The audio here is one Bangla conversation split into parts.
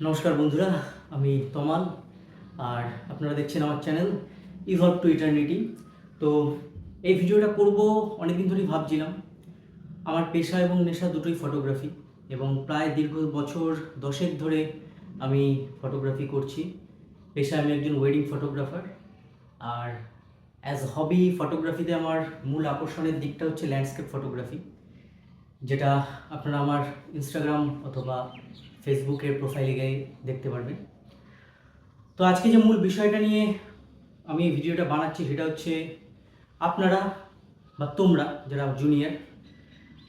নমস্কার বন্ধুরা, আমি তমাল। আর আপনারা দেখছেন আমার চ্যানেল ইভলভ টু ইটার্নিটি। তো এই ভিডিওটা করব অনেকদিন ধরেই ভাবছিলাম। আমার পেশা এবং নেশা দুটোই ফটোগ্রাফি, এবং প্রায় দীর্ঘ বছর 10 ধরে আমি ফটোগ্রাফি করছি। পেশায় আমি একজন ওয়েডিং ফটোগ্রাফার। আর অ্যাজ হবি ফটোগ্রাফিতে আমার মূল আকর্ষণের দিকটা হচ্ছে ল্যান্ডস্কেপ ফটোগ্রাফি, যেটা আপনারা আমার ইনস্টাগ্রাম অথবা ফেসবুকের প্রোফাইলে গিয়ে দেখতে পারবেন। তো আজকে যে মূল বিষয়টা নিয়ে আমি এই ভিডিওটা বানাচ্ছি সেটা হচ্ছে আপনারা বা তোমরা যারা জুনিয়র,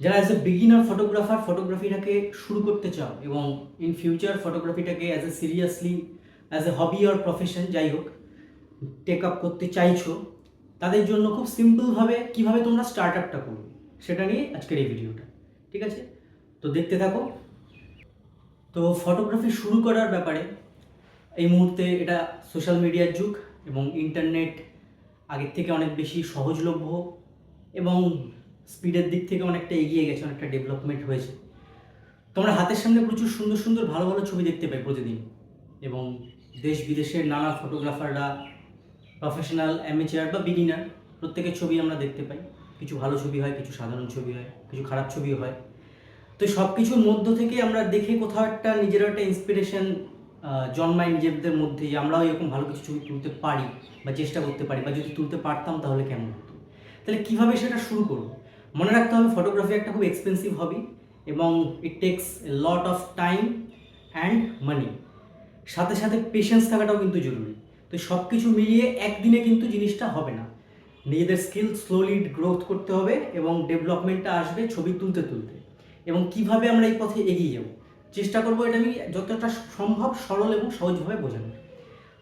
যারা অ্যাজ এ বিগিনার ফটোগ্রাফিটাকে শুরু করতে চাও এবং ইন ফিউচার ফটোগ্রাফিটাকে as a seriously as a hobby or profession যাই হোক টেক আপ করতে চাইছো, তাদের জন্য খুব সিম্পলভাবে কীভাবে তোমরা স্টার্ট আপটা করবে সেটা নিয়ে আজকের এই ভিডিওটা। ঠিক আছে, তো দেখতে থাকো। তো ফটোগ্রাফি শুরু করার ব্যাপারে এই মুহূর্তে এটা সোশ্যাল মিডিয়ার যুগ, এবং ইন্টারনেট আগের থেকে অনেক বেশি সহজলভ্য এবং স্পিডের দিক থেকে অনেকটা এগিয়ে গেছে, অনেকটা ডেভেলপমেন্ট হয়েছে। তোমরা হাতের সামনে প্রচুর সুন্দর সুন্দর ভালো ভালো ছবি দেখতে পাই প্রতিদিন, এবং দেশ বিদেশের নানা ফটোগ্রাফাররা, প্রফেশনাল, অ্যামেচার বা বিগিনার, প্রত্যেকের ছবি আমরা দেখতে পাই। কিছু ভালো ছবি হয়, কিছু সাধারণ ছবি হয়, কিছু খারাপ ছবিও হয়। তো সব কিছুর মধ্য থেকে আমরা দেখে কোথাও একটা নিজেরও একটা ইন্সপিরেশন জন্মায় নিজেদের মধ্যে, যে আমরাও এরকম ভালো কিছু ছবি তুলতে পারি বা চেষ্টা করতে পারি, বা যদি তুলতে পারতাম তাহলে কেমন হতো। তাহলে কীভাবে সেটা শুরু করব? মনে রাখতে হবে ফটোগ্রাফি একটা খুব এক্সপেন্সিভ হবি, এবং it takes A lot of time and money. সাথে সাথে পেশেন্স থাকাটাও কিন্তু জরুরি। তো সব কিছু মিলিয়ে একদিনে কিন্তু জিনিসটা হবে না। নিজেদের স্কিল স্লোলি গ্রোথ করতে হবে, এবং ডেভেলপমেন্টটা আসবে ছবি তুলতে তুলতে। এবং কিভাবে আমরা এই পথে এগিয়ে যাব চেষ্টা করবো, এটা আমি যতটা সম্ভব সরল এবং সহজভাবে বোঝানো।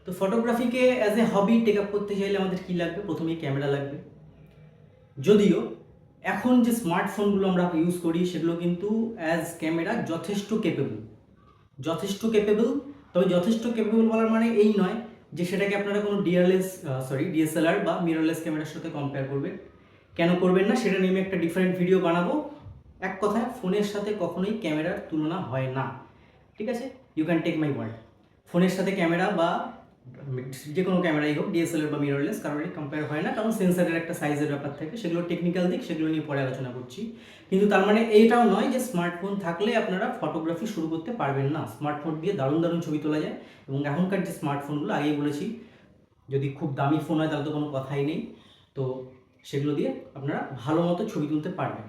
তো ফটোগ্রাফিকে as a hobby take up করতে চাইলে আমাদের কী লাগবে? প্রথমেই ক্যামেরা লাগবে। যদিও এখন যে স্মার্টফোনগুলো আমরা ইউজ করি সেগুলো কিন্তু অ্যাজ ক্যামেরা যথেষ্ট কেপেবল। তবে যথেষ্ট কেপেবল বলার মানে এই নয় যে সেটাকে আপনারা কোনো ডিএসএলআর বা মিররলেস ক্যামেরার সাথে কম্পেয়ার করবেন। কেন করবেন না সেটা নিয়ে আমি একটা ডিফারেন্ট ভিডিও বানাবো। এক কথায়, ফোনের সাথে কখনোই ক্যামেরার তুলনা হয় না। ঠিক আছে, you can take my word. ফোনের সাথে ক্যামেরা বা যে কোনো ক্যামেরাই হোক, ডিএসএলআর বা মিররলেস, কারোরই কম্পেয়ার হয় না, কারণ সেন্সারের একটা সাইজের ব্যাপার থাকে। সেগুলো টেকনিক্যাল দিক, সেগুলো নিয়ে পরে আলোচনা করছি। কিন্তু তার মানে এইটাও নয় যে স্মার্টফোন থাকলে আপনারা ফটোগ্রাফি শুরু করতে পারবেন না। স্মার্টফোন দিয়ে দারুণ দারুণ ছবি তোলা যায়, এবং এখনকার যে স্মার্টফোনগুলো, আগেই বলেছি, যদি খুব দামি ফোন হয় তাহলে তো কোনো কথাই নেই। তো সেগুলো দিয়ে আপনারা ভালো মতো ছবি তুলতে পারবেন।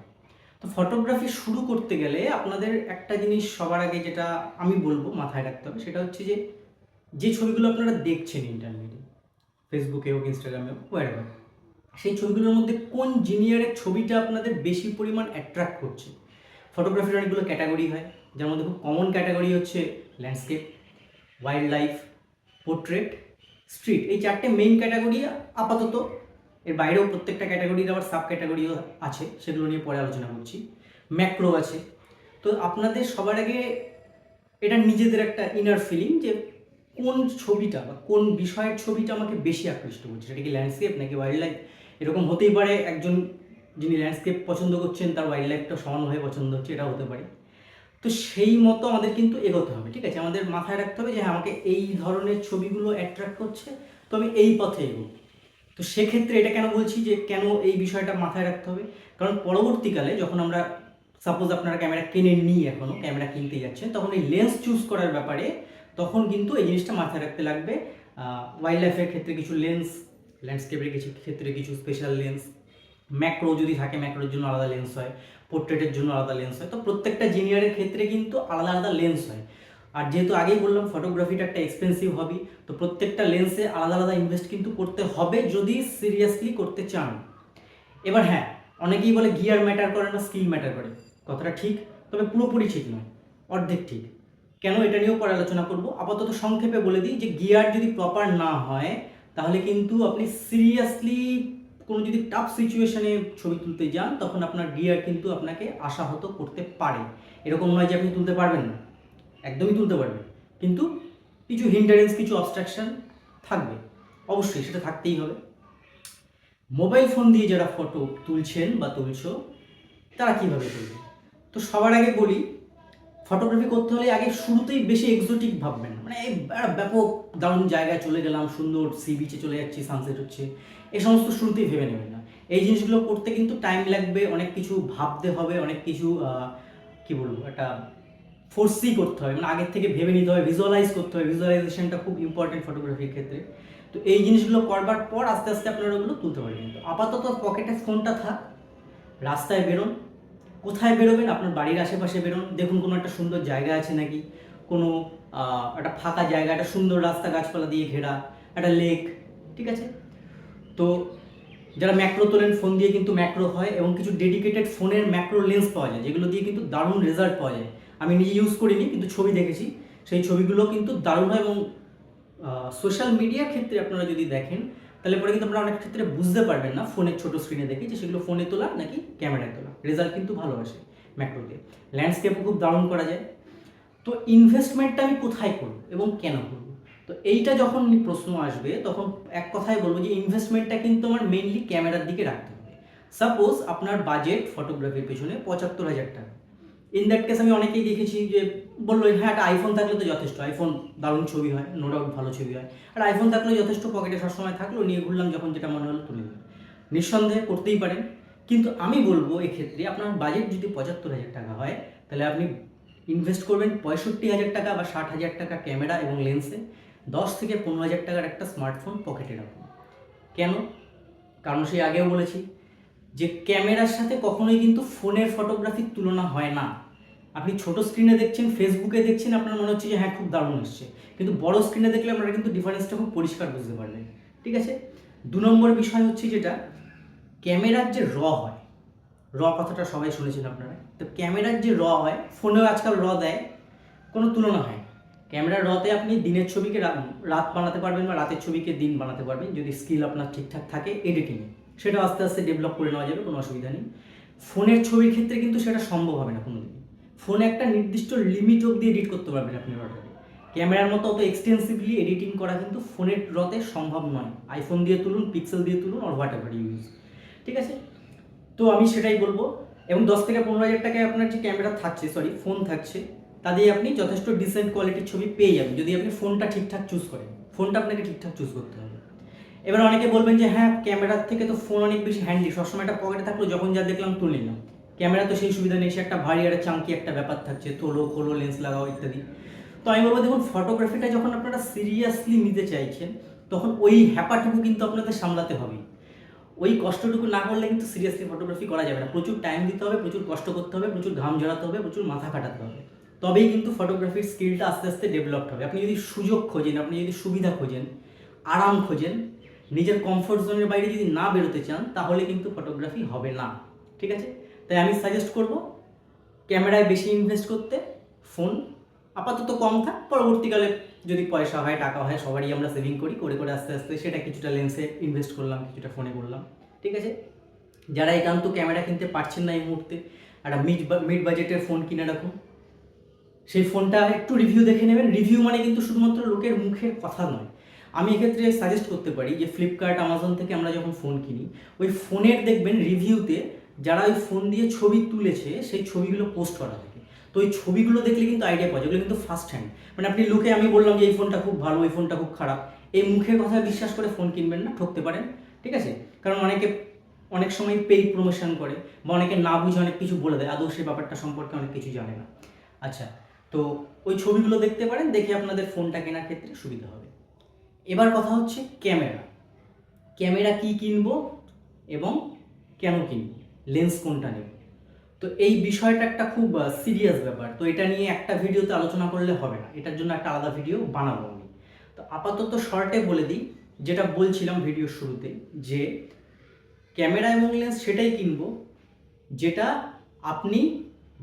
তো ফটোগ্রাফি শুরু করতে গেলে আপনাদের একটা জিনিস সবার আগে যেটা আমি বলবো মাথায় রাখতে হবে, সেটা হচ্ছে যে ছবিগুলো আপনারা দেখছেন ইন্টারনেটে, ফেসবুকে হোক, ইনস্টাগ্রামে হোক, হোয়াটএভার, সেই ছবিগুলোর মধ্যে কোন জিনিয়ারের ছবিটা আপনাদের বেশি পরিমাণ অ্যাট্রাক্ট করছে। ফটোগ্রাফির অনেকগুলো ক্যাটাগরি হয়, যার মধ্যে খুব কমন ক্যাটাগরি হচ্ছে landscape, wild life, portrait, street. এই চারটে মেইন ক্যাটাগরি আপাতত। এর বাইরেও প্রত্যেকটা ক্যাটাগরির আবার সাব ক্যাটাগরিও আছে, সেগুলো নিয়ে পরে আলোচনা করছি। ম্যাক্রো আছে। তো আপনাদের সবার আগে এটা নিজেদের একটা ইনার ফিলিং, যে কোন ছবিটা বা কোন বিষয়ের ছবিটা আমাকে বেশি আকৃষ্ট করছে। সেটা কি ল্যান্ডস্কেপ নাকি ওয়াইল্ড লাইফ? এরকম হতেই পারে, একজন যিনি ল্যান্ডস্কেপ পছন্দ করছেন তার ওয়াইল্ড লাইফটা সমানভাবে পছন্দ হচ্ছে, এটাও হতে পারে। তো সেই মতো আমাদের কিন্তু এগোতে হবে। ঠিক আছে, আমাদের মাথায় রাখতে হবে যে হ্যাঁ, আমাকে এই ধরনের ছবিগুলো অ্যাট্রাক্ট করছে, তো আমি এই পথে এগোবো। তো সেক্ষেত্রে এটা কেন বলছি যে কেন এই বিষয়টা মাথায় রাখতে হবে, কারণ পরবর্তীকালে যখন আমরা, সাপোজ আপনারা ক্যামেরা কেনেননি, এখনও ক্যামেরা কিনতে যাচ্ছেন, তখন এই লেন্স চুজ করার ব্যাপারে তখন কিন্তু এই জিনিসটা মাথায় রাখতে লাগবে। ওয়াইল্ড লাইফের ক্ষেত্রে কিছু লেন্স, ল্যান্ডস্কেপের কিছু ক্ষেত্রে কিছু স্পেশাল লেন্স, ম্যাক্রো যদি থাকে ম্যাক্রোর জন্য আলাদা লেন্স হয়, পোর্ট্রেটের জন্য আলাদা লেন্স হয়। তো প্রত্যেকটা জিনিয়ারের ক্ষেত্রে কিন্তু আলাদা আলাদা লেন্স হয়। আর যেহেতু আগেই বললাম ফটোগ্রাফিটা একটা এক্সপেন্সিভ হবি, তো প্রত্যেকটা লেন্সে আলাদা আলাদা ইনভেস্ট কিন্তু করতে হবে যদি সিরিয়াসলি করতে চান। এবার হ্যাঁ, অনেকেই বলে গিয়ার ম্যাটার করে না, স্কিল ম্যাটার করে। কথাটা ঠিক, তবে পুরোপুরি ঠিক নয়, অর্ধেক ঠিক। কেন, এটা নিয়েও পরে আলোচনা করব। আপাতত সংক্ষেপে বলে দিই যে গিয়ার যদি প্রপার না হয় তাহলে কিন্তু আপনি সিরিয়াসলি কোনো যদি টাফ সিচুয়েশনে ছবি তুলতে যান, তখন আপনার গিয়ার কিন্তু আপনাকে আশাহত করতে পারে। এরকম নয় যে আপনি তুলতে পারবেন না, একদমই তুলতে পারবেন, কিন্তু কিছু হিন্ডারেন্স, কিছু অবস্ট্রাকশন থাকবে, অবশ্যই সেটা থাকতেই হবে। মোবাইল ফোন দিয়ে যারা ফটো তুলছেন বা তুলছো, তারা কীভাবে তুলবে? তো সবার আগে বলি, ফটোগ্রাফি করতে হলে আগে শুরুতেই বেশি এক্সোটিক ভাববেন না, মানে এই ব্যাপক দারুণ জায়গায় চলে গেলাম, সুন্দর সি বিচে চলে যাচ্ছি, সানসেট হচ্ছে, এই সমস্ত শুরুতেই ভেবে নেবেন না। এই জিনিসগুলো করতে কিন্তু টাইম লাগবে, অনেক কিছু ভাবতে হবে, অনেক কিছু কী বলবো, একটা ফোর্সি করতে হবে, মানে আগের থেকে ভেবে নিতে হবে, ভিজুয়ালাইজ করতে হবে। ভিজুয়ালাইজেশনটা খুব ইম্পর্টেন্ট ফটোগ্রাফির ক্ষেত্রে। তো এই জিনিসগুলো করবার পর আস্তে আস্তে আপনারা ওগুলো তুলতে পারবেন। তো আপাতত পকেটে ফোনটা থাক, রাস্তায় বেরোন। কোথায় বেরোবেন? আপনার বাড়ির আশেপাশে বেরোন, দেখুন কোনো একটা সুন্দর জায়গা আছে নাকি, কোনো একটা ফাঁকা জায়গা, একটা সুন্দর রাস্তা গাছপালা দিয়ে ঘেরা, একটা লেক, ঠিক আছে? তো যারা ম্যাক্রো তোলেন ফোন দিয়ে কিন্তু ম্যাক্রো হয়, এবং কিছু ডেডিকেটেড ফোনের ম্যাক্রো লেন্স পাওয়া যায়, যেগুলো দিয়ে কিন্তু দারুণ রেজাল্ট পাওয়া যায়। আমি নিজে ইউজ করিনি, কিন্তু ছবি দেখেছি, সেই ছবিগুলো কিন্তু দারুণ হয়। এবং সোশ্যাল মিডিয়ার ক্ষেত্রে আপনারা যদি দেখেন, তাহলে পরে কিন্তু আপনারা অনেক ক্ষেত্রে বুঝতে পারবেন না ফোনের ছোটো স্ক্রিনে দেখে যে সেগুলো ফোনে তোলা নাকি ক্যামেরায় তোলা। রেজাল্ট কিন্তু ভালো আসে ম্যাক্রোতে। ল্যান্ডস্কেপও খুব দারুণ করা যায়। তো ইনভেস্টমেন্টটা আমি কোথায় করব এবং কেন করব? তো এইটা যখন প্রশ্ন আসবে, তখন এক কথায় বলবো যে ইনভেস্টমেন্টটা কিন্তু আমার মেইনলি ক্যামেরার দিকে রাখতে হবে। সাপোজ আপনার বাজেট ফটোগ্রাফির পেছনে 75,000 টাকা। ইন দ্যাট কেস আমি অনেকেই দেখেছি যে বললো, হ্যাঁ একটা আইফোন থাকলে তো যথেষ্ট, আইফোন দারুণ ছবি হয়, নো ডাউট ভালো ছবি হয়, আর আইফোন থাকলে যথেষ্ট, পকেটে সবসময় থাকলো, নিয়ে ঘুরলাম, যখন যেটা মনে হলো তুলে নিলাম। নিঃসন্দেহে করতেই পারেন, কিন্তু আমি বলবো এক্ষেত্রে আপনার বাজেট যদি 75,000 টাকা হয়, তাহলে আপনি ইনভেস্ট করবেন 65,000 টাকা বা 60,000 টাকা ক্যামেরা এবং লেন্সে, 10 থেকে 15,000 টাকার একটা স্মার্টফোন পকেটে রাখুন। কেন? কারণ সেই আগেও বলেছি যে ক্যামেরার সাথে কখনোই কিন্তু ফোনের ফটোগ্রাফির তুলনা হয় না। আপনি ছোট স্ক্রিনে দেখছেন, ফেসবুকে দেখছেন, আপনার মনে হচ্ছে যে হ্যাঁ খুব দারুণ এসছে, কিন্তু বড় স্ক্রিনে দেখলে আপনারা কিন্তু ডিফারেন্সটা খুব পরিষ্কার বুঝতে পারবেন, ঠিক আছে? 2 নম্বর বিষয় হচ্ছে যেটা, ক্যামেরার যে হয়, কথাটা সবাই শুনেছেন আপনারা, তো ক্যামেরার যে হয়, ফোনেও আজকাল দেয়, কোনো তুলনা হয় না। ক্যামেরার তে আপনি দিনের ছবিকে রাত বানাতে পারবেন, বা রাতের ছবিকে দিন বানাতে পারবেন, যদি স্কিল আপনার ঠিকঠাক থাকে এডিটিংয়ে। সেটা আস্তে আস্তে ডেভেলপ করে নেওয়া যাবে, কোনো অসুবিধা নেই। ফোনের ছবির ক্ষেত্রে কিন্তু সেটা সম্ভব হবে না কোনোদিনই। ফোনে একটা নির্দিষ্ট লিমিট অবধি এডিট করতে পারবেন আপনি রটারে। ক্যামেরার মতো অত এক্সটেন্সিভলি এডিটিং করা কিন্তু ফোনের তে সম্ভব নয়। আইফোন দিয়ে তুলুন, পিক্সেল দিয়ে তুলুন, অর হোয়াট এভার ইউজ, ঠিক আছে? তো আমি সেটাই বলবো। এবং 10 থেকে 15,000 টাকায় আপনার যে ক্যামেরা থাকছে, ফোন থাকছে, তা দিয়ে আপনি যথেষ্ট ডিসেন্ট কোয়ালিটির ছবি পেয়ে যাবেন, যদি আপনি ফোনটা ঠিকঠাক চুজ করেন। ফোনটা আপনাকে ঠিকঠাক চুজ করতে হবে। এবার অনেকে বলবেন যে হ্যাঁ ক্যামেরার থেকে তো ফোন অনেক বেশি হ্যান্ডি, সবসময় একটা পকেটে থাকলো, যখন যা দেখলাম তুলে নিলাম। ক্যামেরা তো সেই সুবিধা নেই, সে একটা ভারী একটা চাঙ্কি একটা ব্যাপার থাকছে, তোলো খোলো, লেন্স লাগাও ইত্যাদি। তো আমি বলবো, দেখুন ফটোগ্রাফিটা যখন আপনারা সিরিয়াসলি নিতে চাইছেন, তখন ওই হ্যাপাটুকু কিন্তু আপনাদের সামলাতে হবে। ওই কষ্টটুকু না করলে কিন্তু সিরিয়াসলি ফটোগ্রাফি করা যাবে না। প্রচুর টাইম দিতে হবে, প্রচুর কষ্ট করতে হবে, প্রচুর ঘাম ঝরাতে হবে, প্রচুর মাথা খাটাতে হবে, তবেই কিন্তু ফটোগ্রাফির স্কিলটা আস্তে আস্তে ডেভেলপড হবে। আপনি যদি সুযোগ খোঁজেন, আপনি যদি সুবিধা খোঁজেন, আরাম খোঁজেন, নিজের কমফোর্ট জোনের বাইরে যদি না বেরোতে চান, তাহলে কিন্তু ফটোগ্রাফি হবে না, ঠিক আছে? তাই আমি সাজেস্ট করব ক্যামেরায় বেশি ইনভেস্ট করতে। ফোন আপাতত কম থাক, পরবর্তীকালে যদি পয়সা হয়, টাকা হয়, সবারই আমরা সেভিং করি, করে করে আস্তে আস্তে সেটা কিছুটা লেন্সে ইনভেস্ট করলাম, কিছুটা ফোনে করলাম, ঠিক আছে? যারা একান্ত ক্যামেরা কিনতে পারছেন না এই মুহূর্তে, একটা মিড বাজেটের ফোন কিনে রাখুন। সেই ফোনটা একটু রিভিউ দেখে নেবেন। রিভিউ মানে কিন্তু শুধুমাত্র লোকের মুখের কথা নয়। আমি এক্ষেত্রে সাজেস্ট করতে পারি যে ফ্লিপকার্ট, আমাজন থেকে আমরা যখন ফোন কিনি, ওই ফোনের দেখবেন রিভিউতে যারা ওই ফোন দিয়ে ছবি তুলেছে, সেই ছবিগুলো পোস্ট করা থাকে। তো ওই ছবিগুলো দেখলে কিন্তু আইডিয়া পাওয়া যায়, ওগুলো কিন্তু ফার্স্ট হ্যান্ড। মানে আপনি লোকে, আমি বললাম যে এই ফোনটা খুব ভালো, এই ফোনটা খুব খারাপ, এই মুখের কথা বিশ্বাস করে ফোন কিনবেন না, ঠকতে পারেন, ঠিক আছে? কারণ অনেক সময় পেইড প্রমোশন করে, বা অনেকে না বুঝে অনেক কিছু বলে দেয়, আদৌ সে ব্যাপারটা সম্পর্কে অনেক কিছু জানে না। আচ্ছা, তো ওই ছবিগুলো দেখতে পারেন, দেখে আপনাদের ফোনটা কেনার ক্ষেত্রে সুবিধা হবে। এবার কথা হচ্ছে ক্যামেরা কি কিনবো এবং কেন কিনবো, লেন্স কোনটা নেব। তো এই বিষয়টা একটা খুব সিরিয়াস ব্যাপার। তো এটা নিয়ে একটা ভিডিওতে আলোচনা করলে হবে না, এটার জন্য একটা আলাদা ভিডিও বানাবো আমি। তো আপাতত শর্টে বলে দিই, যেটা বলছিলাম ভিডিওর শুরুতে, যে ক্যামেরা এবং লেন্স সেটাই কিনবো যেটা আপনি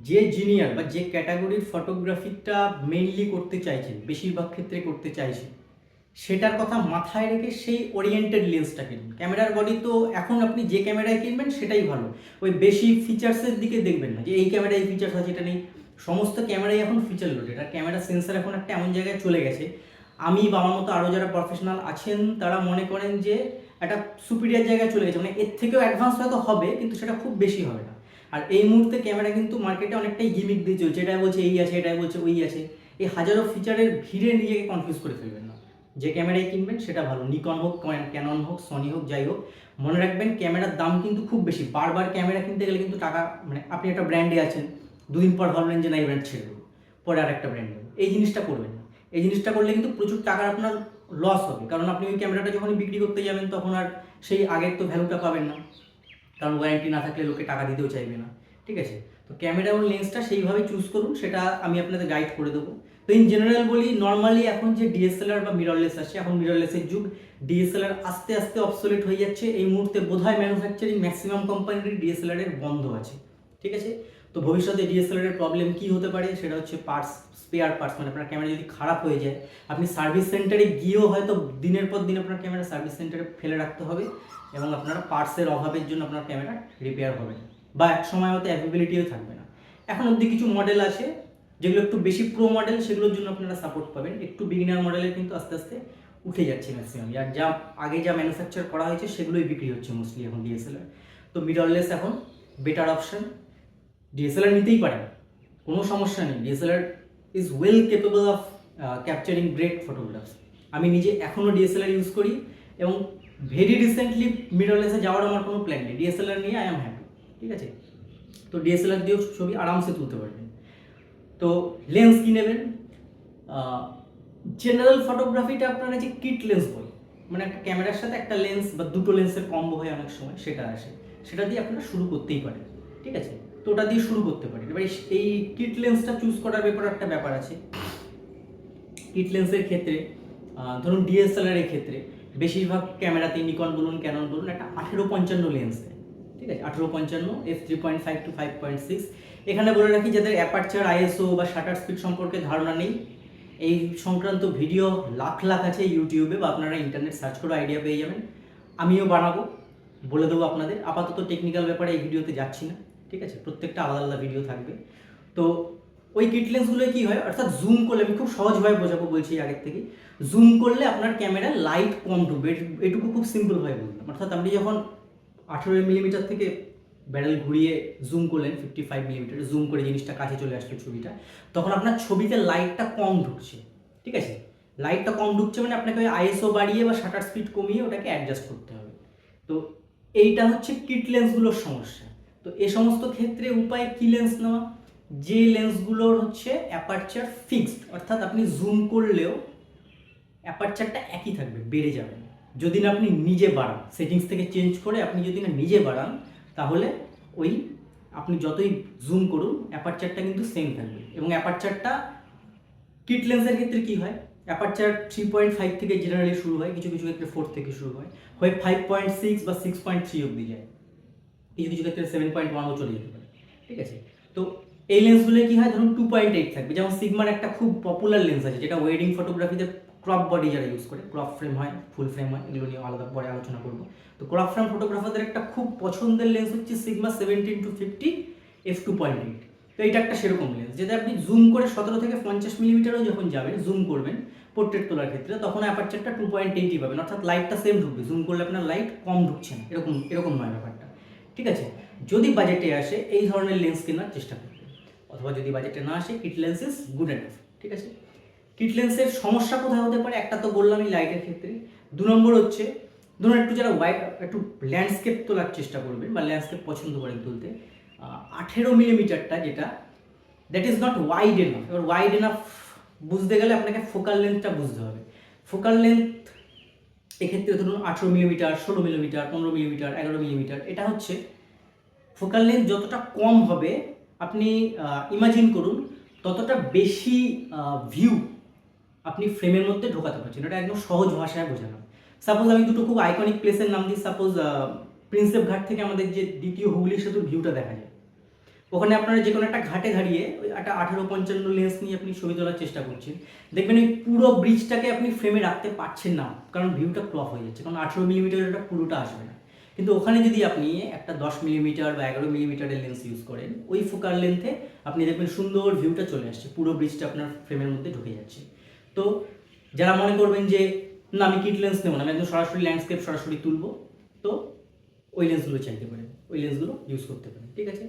যে জিনিয়ার বা যে ক্যাটাগরির ফটোগ্রাফিটা মেইনলি করতে চাইছেন, বেশিরভাগ ক্ষেত্রে করতে চাইছেন, সেটার কথা মাথায় রেখে সেই ওরিয়েন্টেড লেন্সটা কিনবেন। ক্যামেরার বডি তো এখন আপনি যে ক্যামেরায় কিনবেন সেটাই ভালো, ওই বেশি ফিচার্সের দিকে দেখবেন না যে এই ক্যামেরায় এই ফিচার্স আছে এটা নেই। সমস্ত ক্যামেরাই এখন ফিচার লোডেড, আর ক্যামেরা সেন্সার এখন একটা এমন জায়গায় চলে গেছে, আমি বা আমার মতো আরও যারা প্রফেশনাল আছেন তারা মনে করেন যে একটা সুপিরিয়ার জায়গায় চলে গেছে, মানে এর থেকেও অ্যাডভান্স হয়তো হবে, কিন্তু সেটা খুব বেশি হবে না। আর এই মুহূর্তে ক্যামেরা কিন্তু মার্কেটে অনেকটাই গিমিক দিয়ে চলছে, এটাই বলছে এই আছে, এটাই বলছে ওই আছে। এই হাজারো ফিচারের ভিড়ে নিজেকে কনফিউজ করে ফেলবেন না। যে ক্যামেরাই কিনবেন সেটা ভালো, নিকন হোক, ক্যানন হোক, সনি হোক, যাই হোক, মনে রাখবেন ক্যামেরার দাম কিন্তু খুব বেশি। বারবার ক্যামেরা কিনতে গেলে কিন্তু টাকা, মানে আপনি একটা ব্র্যান্ডে আছেন, দুদিন পর ভাবলেন যে না এই ব্র্যান্ড ছেড়ে দেবো, পরে আর একটা ব্র্যান্ড নেব, এই জিনিসটা করবেন না। এই জিনিসটা করলে কিন্তু প্রচুর টাকার আপনার লস হবে, কারণ আপনি ওই ক্যামেরাটা যখন বিক্রি করতে যাবেন তখন আর সেই আগের তো ভ্যালুটা পাবেন না, কারণ ওয়ারেন্টি না থাকলে লোকে টাকা দিতেও চাইবে না। ঠিক আছে, তো ক্যামেরা এবং লেন্সটা সেইভাবে চুজ করুন, সেটা আমি আপনাদের গাইড করে দেবো। তো ইন জেনারেল বলি, নর্মালি এখন যে ডিএসএলআর বা মিররলেস আসছে, এখন মিররলেসের যুগ, ডিএসএলআর আস্তে আস্তে অবসোলেট হয়ে যাচ্ছে। এই মুহূর্তে বোধহয় ম্যানুফ্যাকচারিং ম্যাক্সিমাম কোম্পানির ডিএসএলআর এর বন্ধ আছে। ঠিক আছে, তো ভবিষ্যতে ডিএসএলআর এর প্রবলেম কি হতে পারে, সেটা হচ্ছে পার্টস, স্পেয়ার পার্টস, মানে আপনার ক্যামেরা যদি খারাপ হয়ে যায়, আপনি সার্ভিস সেন্টারে গিয়েও হয়তো দিনের পর দিন আপনার ক্যামেরা সার্ভিস সেন্টারে ফেলে রাখতে হবে, এবং আপনারা পার্টসের অভাবের জন্য আপনার ক্যামেরা রিপেয়ার হবে না, বা এক সময় হয়তো অ্যাভেবিলিটিও থাকবে না। এখন অবধি কিছু মডেল আছে যেগুলো একটু বেশি প্রো মডেল, সেগুলোর জন্য আপনারা সাপোর্ট পাবেন। একটু বিগিনার মডেলের কিন্তু আস্তে আস্তে উঠে যাচ্ছে ম্যাক্সিমাম, আর যা আগে যা ম্যানুফ্যাকচার করা হয়েছে সেগুলোই বিক্রি হচ্ছে মোস্টলি এখন ডিএসএলআর। তো মিররলেস এখন বেটার অপশন, ডিএসএলআর নিতেই পারেন, কোনো সমস্যা নেই। DSLR is well capable of capturing great photographs. আমি নিজে এখনও ডিএসএলআর ইউজ করি, এবং ভেরি রিসেন্টলি মিররলেসে যাওয়ার আমার কোনো প্ল্যান নেই, ডিএসএলআর নিয়ে আই এম হ্যাপি। ঠিক আছে, তো ডিএসএলআর দিয়েও ছবি আরামসে তুলতে পারবেন। তো লেন্স কি নেবেন, জেনারেল ফটোগ্রাফিটা আপনারা যে কিট লেন্স বলে, মানে একটা ক্যামেরার সাথে একটা লেন্স বা দুটো লেন্সের কম্বো হয় অনেক সময়, সেটা আসে, সেটা দিয়ে আপনারা শুরু করতেই পারেন। ঠিক আছে, তো ওটা দিয়ে শুরু করতে পারেন। এবার এই কিট লেন্সটা চুজ করার ব্যাপারে একটা ব্যাপার আছে। কিট লেন্সের ক্ষেত্রে ধরুন ডিএসএলআর এর ক্ষেত্রে বেশিরভাগ ক্যামেরাতে, নিকন বলুন, ক্যানন বলুন, একটা 18-55 লেন্স দেয়। ঠিক আছে, 18-55 f3.5 to 5.6। এখানে বলে রাখি, যাদের অ্যাপারচার, আইএসও বা শাটার স্পিড সম্পর্কে ধারণা নেই, এই সংক্রান্ত ভিডিও লাখ লাখ আছে ইউটিউবে, বা আপনারা ইন্টারনেট সার্চ করে আইডিয়া পেয়ে যাবেন। আমিও বানাবো, বলে দেবো আপনাদের। আপাতত টেকনিক্যাল ব্যাপারে এই ভিডিওতে যাচ্ছি না। ঠিক আছে, প্রত্যেকটা আলাদা আলাদা ভিডিও থাকবে। তো ওই কিট লেন্সগুলো কী হয়, অর্থাৎ জুম করলে, আমি খুব সহজভাবে বোঝাবো বলছি আগের থেকে, জুম করলে আপনার ক্যামেরার লাইট কম ঢুকবে, এটুকু খুব সিম্পলভাবে বললাম। অর্থাৎ আপনি যখন 18 মিলিমিটার থেকে ব্যারেল ঘুরিয়ে জুম করলেন 55 মিলিমিটারে, জুম করে জিনিসটা কাছে চলে আসলো ছবিটা, তখন আপনার ছবিতে লাইটটা কম ঢুকছে। ঠিক আছে, লাইটটা কম ঢুকছে মানে আপনাকে ওই আইএসও বাড়িয়ে বা শাটার স্পিড কমিয়ে ওটাকে অ্যাডজাস্ট করতে হবে। তো এইটা হচ্ছে কিট লেন্সগুলোর সমস্যা। তো এ সমস্ত ক্ষেত্রে উপায় কি লেন্স নেওয়া, যে লেন্সগুলোর হচ্ছে অ্যাপারচার ফিক্সড, অর্থাৎ আপনি জুম করলেও অ্যাপারচারটা একই থাকবে, বেড়ে যাবে না। যদি না আপনি নিজে বাড়ান, সেটিংস থেকে চেঞ্জ করে আপনি যদি না নিজে বাড়ান, তাহলে ওই আপনি যতই জুম করুন অ্যাপারচারটা কিন্তু সেম থাকবে। এবং অ্যাপারচারটা কিট লেন্সের ক্ষেত্রে কী হয়, অ্যাপারচার 3.5 থেকে জেনারেলি শুরু হয়, কিছু কিছু ক্ষেত্রে 4 থেকে শুরু হয়, 5.6 বা 6.3 অবধি যায়, কিছু কিছু ক্ষেত্রে 7.1ও চলে যেতে পারে। ঠিক আছে, তো এই লেন্সগুলো কি হয়, ধরুন 2.8 থাকবে। যেমন সিগমার একটা খুব পপুলার লেন্স আছে, যেটা ওয়েডিং ফটোগ্রাফিতে ক্রপ বডি যারা ইউজ করে, ক্রপ ফ্রেম হয়, ফুল ফ্রেম হয়, এগুলো নিয়ে আলাদা পরে আলোচনা করবো। তো ক্রপ ফ্রেম ফটোগ্রাফারদের একটা খুব পছন্দের লেন্স হচ্ছে সিগমা 17-50 f2.8। তো এটা একটা সেরকম লেন্স, যেটা আপনি জুম করে 17 থেকে 50 মিলিমিটারও যখন যাবেন, জুম করবেন পোর্ট্রেট তোলার ক্ষেত্রে, তখন অ্যাপারচারটা 2.8 পাবেন, অর্থাৎ লাইটটা সেম ঢুকবে। জুম করলে আপনার লাইট কম ঢুকছে না, এরকম নয় ব্যাপারটা। ঠিক আছে, যদি বাজেটে আসে এই ধরনের লেন্স কেনার চেষ্টা করবেন, অথবা যদি বাজেটে না আসে kit lens is good enough. ঠিক আছে, কিট লেন্সের সমস্যা কোথায় হতে পারে, একটা তো বললামই লাইটের ক্ষেত্রে। 2 নম্বর হচ্ছে, ধরুন একটু যারা একটু ল্যান্ডস্কেপ তোলার চেষ্টা করবেন বা ল্যান্ডস্কেপ পছন্দ করেন তুলতে, 18 মিলিমিটারটা যেটা, that is not wide enough. এবার ওয়াইড এনাফ বুঝতে গেলে আপনাকে ফোকাল লেন্থটা বুঝতে হবে। ফোকাল লেন্থ এক্ষেত্রে ধরুন 18 মিলিমিটার, 16 মিলিমিটার, 15 মিলিমিটার, 11 মিলিমিটার, এটা হচ্ছে ফোকাল লেন্থ যতটা কম হবে, আপনি ইমাজিন করুন ততটা বেশি ভিউ আপনি ফ্রেমের মধ্যে ঢোকাতে পারছেন। এটা একদম সহজ ভাষায় বোঝালাম। সাপোজ আমি দুটো খুব আইকনিক প্লেসের নাম দিই। সাপোজ প্রিন্সেপ ঘাট থেকে আমাদের যে দ্বিতীয় হুগলি সেতুর ভিউটা দেখা যায়, ওখানে আপনারা যে কোনো একটা ঘাটে দাঁড়িয়ে ওই একটা 18-55 লেন্স নিয়ে আপনি ছবি তোলার চেষ্টা করছেন, দেখবেন এই পুরো ব্রিজটাকে আপনি ফ্রেমে রাখতে পারছেন না, কারণ ভিউটা ক্রপ হয়ে যাচ্ছে, কারণ 18 মিলিমিটারটা পুরোটা আসবে না। কিন্তু ওখানে যদি আপনি একটা 10 মিলিমিটার বা 11 মিলিমিটারের লেন্স ইউজ করেন, ওই ফোকাল লেন্থে আপনি দেখবেন সুন্দর ভিউটা চলে আসছে, পুরো ব্রিজটা আপনার ফ্রেমের মধ্যে ঢুকে যাচ্ছে। তো যারা মনে করবেন যে না আমি কিট লেন্স নেবো না, আমি একদম সরাসরি ল্যান্ডস্কেপ সরাসরি তুলবো, তো ওই লেন্সগুলো চাইতে পারেন, ওই লেন্সগুলো ইউজ করতে পারেন। ঠিক আছে,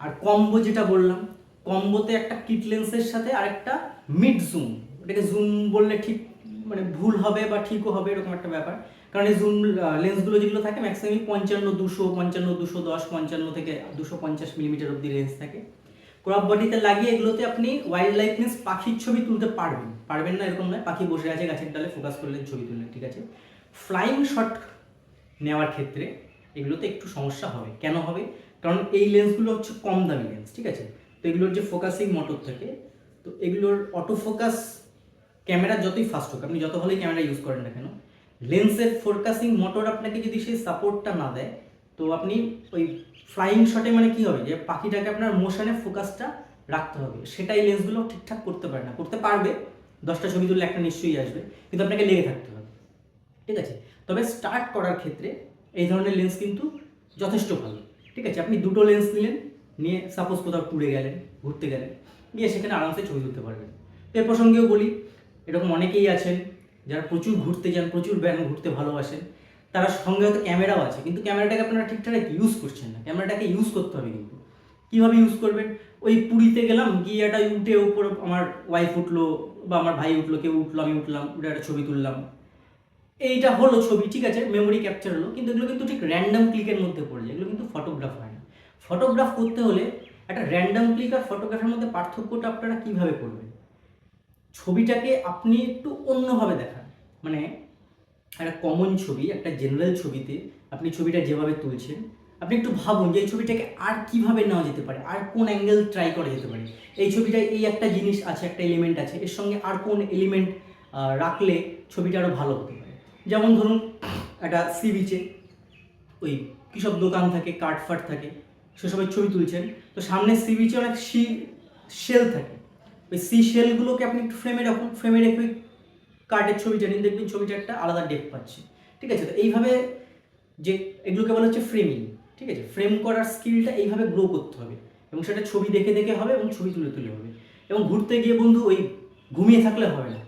আর কম্বো যেটা বললাম, কম্বোতে একটা কিট লেন্সের সাথে আরেকটা মিড জুম, ওটাকে জুম বললে ঠিক মানে ভুল হবে বা ঠিকও হবে এরকম একটা ব্যাপার, কারণ এই জুম লেন্সগুলো যেগুলো থাকে ম্যাক্সিমাম 55-200 থেকে 250 মিলিমিটার অব্দি রেঞ্জ থাকে। ক্রপ বডিতে লাগিয়ে এগুলোতে আপনি ওয়াইল্ড লাইফ মিন্স পাখির ছবি তুলতে পারবেন না এরকম নয়, পাখি বসে আছে গাছের ডালে ফোকাস করলেন ছবি তুললেন, ঠিক আছে। ফ্লাইং শট নেওয়ার ক্ষেত্রে এগুলোতে একটু সমস্যা হবে। কেন হবে? কারণ এই লেন্সগুলো হচ্ছে কম দামি লেন্স, ঠিক আছে। তো এগুলোর যে ফোকাসিং মোটর থাকে, তো এগুলোর অটো ফোকাস ক্যামেরা যতই ফাস্ট হোক, আপনি যত ভালোই ক্যামেরা ইউজ করেন না কেন, লেন্সের ফোকাসিং মোটর আপনাকে যদি সেই সাপোর্টটা না দেয়, তো আপনি ওই ফ্লাইং শটে মানে কি হবে, যে পাখিটাকে আপনার মোশনে ফোকাসটা রাখতে হবে, সেটাই লেন্সগুলো ঠিকঠাক করতে পারে না। করতে পারবে, 10টা ছবি তুললে একটা নিশ্চয়ই আসবে, কিন্তু আপনাকে লেগে থাকতে হবে, ঠিক আছে। তবে স্টার্ট করার ক্ষেত্রে এই ধরনের লেন্স কিন্তু যথেষ্ট ভালো, ঠিক আছে। আপনি দুটো লেন্স নিলেন, নিয়ে সাপোজ কোথাও ট্যুরে গেলেন, ঘুরতে গেলেন, গিয়ে সেখানে আরামসে ছবি তুলতে পারবেন। এর প্রসঙ্গেও বলি, এরকম অনেকেই আছেন যারা প্রচুর ঘুরতে যান, প্রচুর ঘুরতে ভালোবাসেন, তারা সঙ্গে হয়তো ক্যামেরাও আছে, কিন্তু ক্যামেরাটাকে আপনারা ঠিকঠাক ইউজ করছেন না। ক্যামেরাটাকে ইউজ করতে হবে, কিন্তু কীভাবে ইউজ করবেন? ওই পুরীতে গেলাম, গিয়ে একটা উঠে উপর আমার ওয়াইফ উঠলো বা আমার ভাই উঠলো, কেউ উঠলো, আমি উঠলাম, উঠে একটা ছবি তুললাম, এইটা হলো ছবি, ঠিক আছে, মেমোরি ক্যাপচার হলো, কিন্তু এগুলো কিন্তু ঠিক র্যান্ডম ক্লিকের মধ্যে পড়ে যায়, এগুলো কিন্তু ফটোগ্রাফ হয় না। ফটোগ্রাফ করতে হলে একটা র্যান্ডম ক্লিক আর ফটোগ্রাফের মধ্যে পার্থক্যটা আপনারা কীভাবে করবেন? ছবিটাকে আপনি একটু অন্যভাবে দেখান, মানে একটা কমন ছবি, একটা জেনারেল ছবিতে আপনি ছবিটা যেভাবে তুলছেন, আপনি একটু ভাবুন যে এই ছবিটাকে আর কিভাবে নেওয়া যেতে পারে, আর কোন অ্যাঙ্গেল ট্রাই করা যেতে পারে। এই ছবিটায় এই একটা জিনিস আছে, একটা এলিমেন্ট আছে, এর সঙ্গে আর কোন এলিমেন্ট রাখলে ছবিটা আরও ভালো হতে পারে। যেমন ধরুন একটা সি বিচে ওই কী সব দোকান থাকে, কাঠফাট থাকে, সেসবের ছবি তুলছেন, তো সামনে সি বিচে অনেক শেল থাকে, ওই সি শেলগুলোকে আপনি একটু ফ্রেমে রাখুন, ফ্রেমে রেখে কার্ডের ছবিটা নিন, দেখবেন ছবিটা একটা আলাদা ডেপথ পাচ্ছে, ঠিক আছে। তো এইভাবে যে এগুলোকে বলা হচ্ছে ফ্রেমিং, ঠিক আছে। ফ্রেম করার স্কিলটা এইভাবে গ্রো করতে হবে, এবং সেটা ছবি দেখে দেখে হবে এবং ছবি তুলে তুলে হবে। এবং ঘুরতে গিয়ে বন্ধু ওই ঘুমিয়ে থাকলে হবে না,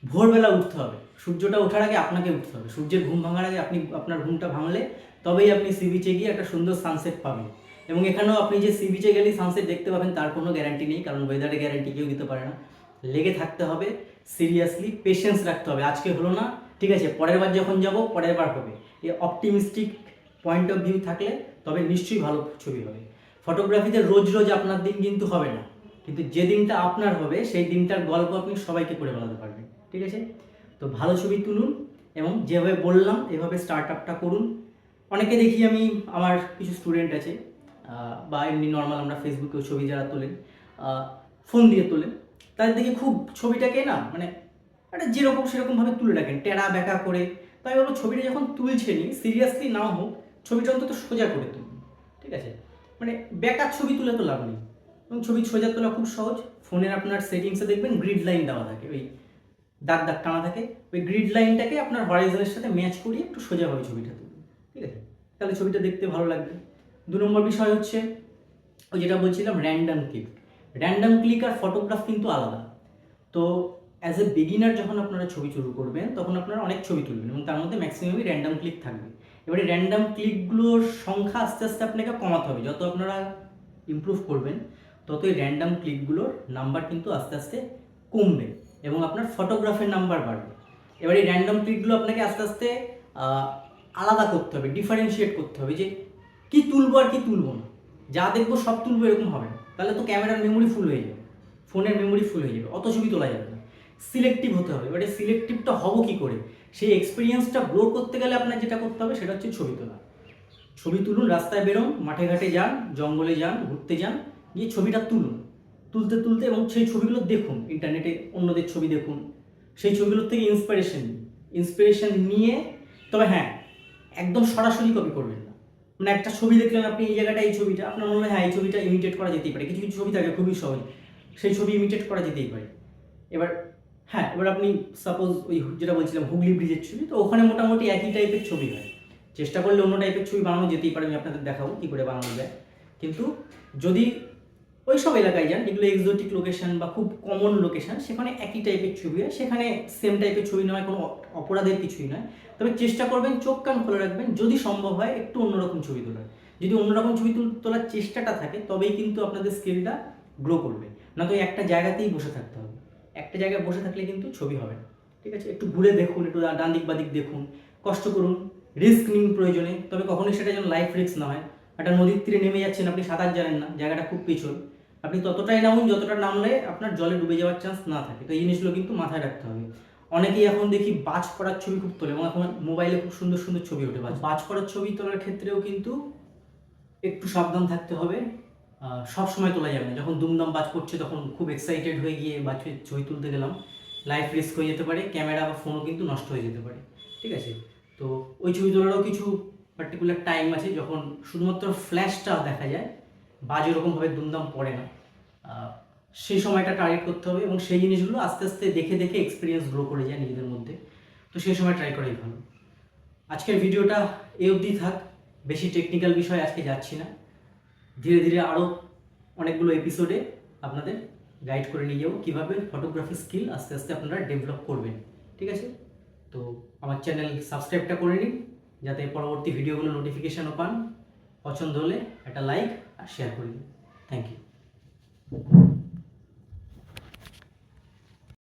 ভোরবেলা উঠতে হবে, সূর্যটা ওঠার আগে আপনাকে উঠতে হবে, সূর্যের ঘুম ভাঙার আগে আপনি আপনার ঘুমটা ভাঙলে তবেই আপনি সি বিচে গিয়ে একটা সুন্দর সানসেট পাবেন। এবং এখানেও আপনি যে সি বিচে গেলেই সানসেট দেখতে পাবেন তার কোনো গ্যারান্টি নেই, কারণ ওয়েদারের গ্যারান্টি কেউ দিতে পারে না। লেগে থাকতে হবে, সিরিয়াসলি পেশেন্স রাখতে হবে। আজকে হলো না, ঠিক আছে, পরের বার যখন যাব পরের বার হবে, এই অপটিমিস্টিক পয়েন্ট অফ ভিউ থাকলে তবে নিশ্চয়ই ভালো ছবি হবে। ফটোগ্রাফিতে রোজ রোজ আপনার দিন কিন্তু হবে না, কিন্তু যে দিনটা আপনার হবে সেই দিনটার গল্প আপনি সবাইকে করে বলাতে পারবেন, ঠিক আছে। তো ভালো ছবি তুলুন এবং যেভাবে বললাম এভাবে স্টার্ট আপটা করুন। অনেকে দেখি আমি, আমার কিছু স্টুডেন্ট আছে বা এমনি নর্মাল আমরা ফেসবুকেও ছবি যারা তোলেন, ফোন দিয়ে তোলেন, তাদের দেখি খুব ছবিটাকে না মানে একটা যেরকম সেরকমভাবে তুলে রাখেন, টেরা ব্যাকা করে। তাই বলবো ছবিটা যখন তুলছেনই, সিরিয়াসলি নাও হোক, ছবিটা অন্তত সোজা করে তুলুন, ঠিক আছে। মানে বেকার ছবি তুলে তো লাভ নেই। এবং ছবি সোজা তোলা খুব সহজ। ফোনের আপনার সেটিংসে দেখবেন গ্রিড লাইন দেওয়া থাকে, ওই দাগ দাগ টানা থাকে, ওই গ্রিড লাইনটাকে আপনার হরাইজনের সাথে ম্যাচ করিয়ে একটু সোজাভাবে ছবিটা তুলুন, ঠিক আছে, তাহলে ছবিটা দেখতে ভালো লাগবে। 2 নম্বর বিষয় হচ্ছে ওই যেটা বলছিলাম, র্যান্ডাম ক্লিক। র্যান্ডাম ক্লিক আর ফটোগ্রাফ কিন্তু আলাদা। তো অ্যাজ এ বিগিনার যখন আপনারা ছবি শুরু করবেন তখন আপনারা অনেক ছবি তুলবেন এবং তার মধ্যে ম্যাক্সিমামই র্যান্ডাম ক্লিক থাকবে। এবারে র্যান্ডাম ক্লিকগুলোর সংখ্যা আস্তে আস্তে আপনাকে কমাতে হবে। যত আপনারা ইমপ্রুভ করবেন ততই র্যান্ডাম ক্লিকগুলোর নাম্বার কিন্তু আস্তে আস্তে কমবে এবং আপনার ফটোগ্রাফের নাম্বার বাড়বে। এবার এই র্যান্ডাম ক্লিকগুলো আপনাকে আস্তে আস্তে আলাদা করতে হবে, ডিফারেন্সিয়েট করতে হবে যে কী তুলবো আর কী তুলবো না। যা দেখবো সব তুলবো এরকম হবে না, তাহলে তো ক্যামেরার মেমোরি ফুল হয়ে যাবে, ফোনের মেমোরি ফুল হয়ে যাবে, অত ছবি তোলা যাবে না। সিলেক্টিভ হতে হবে। এবারে সিলেক্টিভটা হবো কী করে? সেই এক্সপিরিয়েন্সটা গ্রো করতে গেলে আপনার যেটা করতে হবে সেটা হচ্ছে ছবি তোলা। ছবি তুলুন, রাস্তায় বেরোন, মাঠে ঘাটে যান, জঙ্গলে যান, ঘুরতে যান, গিয়ে ছবিটা তুলুন, তুলতে তুলতে এবং সেই ছবিগুলো দেখুন, ইন্টারনেটে অন্যদের ছবি দেখুন, সেই ছবিগুলোর থেকে ইন্সপিরেশন নিয়ে, তবে হ্যাঁ, একদম সরাসরি কপি করবেন না। মানে একটা ছবি দেখলেন আপনি, এই জায়গাটা এই ছবিটা আপনার মনে হয় হ্যাঁ এই ছবিটা ইমিটেট করা যেতেই পারে, কিছু কিছু ছবি থাকে খুবই সহজ, সেই ছবি ইমিটেট করা যেতেই পারে। এবার হ্যাঁ, এবার আপনি সাপোজ ওই যেটা বলছিলাম হুগলি ব্রিজের ছবি, তো ওখানে মোটামুটি একই টাইপের ছবি হয়, চেষ্টা করলে অন্য টাইপের ছবি বানানো যেতেই পারে, আমি আপনাদের দেখাবো কী করে বানানো যায়। কিন্তু যদি ওই সব এলাকায় যান যেগুলো এক্সোটিক লোকেশন বা খুব কমন লোকেশন, সেখানে একই টাইপের ছবি হয়, সেখানে সেম টাইপের ছবি নেওয়ায় কোনো অপরাধের কিছুই নয়। তবে চেষ্টা করবেন চোখ কান খুলে রাখবেন, যদি সম্ভব হয় একটু অন্যরকম ছবি তোলার, যদি অন্যরকম ছবি তোলার চেষ্টাটা থাকে তবেই কিন্তু আপনাদের স্কিলটা গ্রো করবে, না তো একটা জায়গাতেই বসে থাকতে হবে। একটা জায়গায় বসে থাকলে কিন্তু ছবি হবে না, ঠিক আছে? একটু ঘুরে দেখুন, একটু ডান দিক বাদিক দেখুন, কষ্ট করুন, রিস্ক নিন প্রয়োজনে, তবে কখনোই সেটা যেন লাইফ রিস্ক না হয়। একটা নদীর তীরে নেমে যাচ্ছেন, আপনি সাঁতার জানেন না, জায়গাটা খুব পিছল, আপনি ততটাই নামুন যতটা নামলে আপনার জলে ডুবে যাওয়ার চান্স না থাকে। তো এই জিনিসগুলো কিন্তু মাথায় রাখতে হবে। অনেকেই এখন দেখি বাজ পড়ার ছবি খুব তোলে এবং এখন মোবাইলে খুব সুন্দর সুন্দর ছবি ওঠে। বাজ পড়ার ছবি তোলার ক্ষেত্রেও কিন্তু একটু সাবধান থাকতে হবে। সব সময় তোলা যাবে না। যখন দুমদাম বাজ পড়ছে তখন খুব এক্সাইটেড হয়ে গিয়ে বাজের ছবি তুলতে গেলাম, লাইফ রিস্ক হয়ে যেতে পারে, ক্যামেরা বা ফোনও কিন্তু নষ্ট হয়ে যেতে পারে, ঠিক আছে? তো ওই ছবি তোলারও কিছু পার্টিকুলার টাইম আছে যখন শুধুমাত্র ফ্ল্যাশটা দেখা যায়, বাজ ওরকমভাবে দুমদাম পড়ে না। সেই সময়টা টার্গেট করতে হবে এবং সেই জিনিসগুলো আস্তে আস্তে দেখে দেখে এক্সপিরিয়েন্স গ্রো করে যায় নিজেদের মধ্যে। তো সেই সময় ট্রাই করাই ভালো। আজকের ভিডিওটা এই অবধি থাক, বেশি টেকনিক্যাল বিষয় আজকে যাচ্ছি না। ধীরে ধীরে আরও অনেকগুলো এপিসোডে আপনাদের গাইড করে নিয়ে যাবো কীভাবে ফটোগ্রাফি স্কিল আস্তে আস্তে আপনারা ডেভেলপ করবেন, ঠিক আছে? তো আমার চ্যানেল সাবস্ক্রাইবটা করে নিন যাতে পরবর্তী ভিডিওগুলো নোটিফিকেশানও পান। পছন্দ হলে একটা লাইক আর শেয়ার করে দিন। Thank you.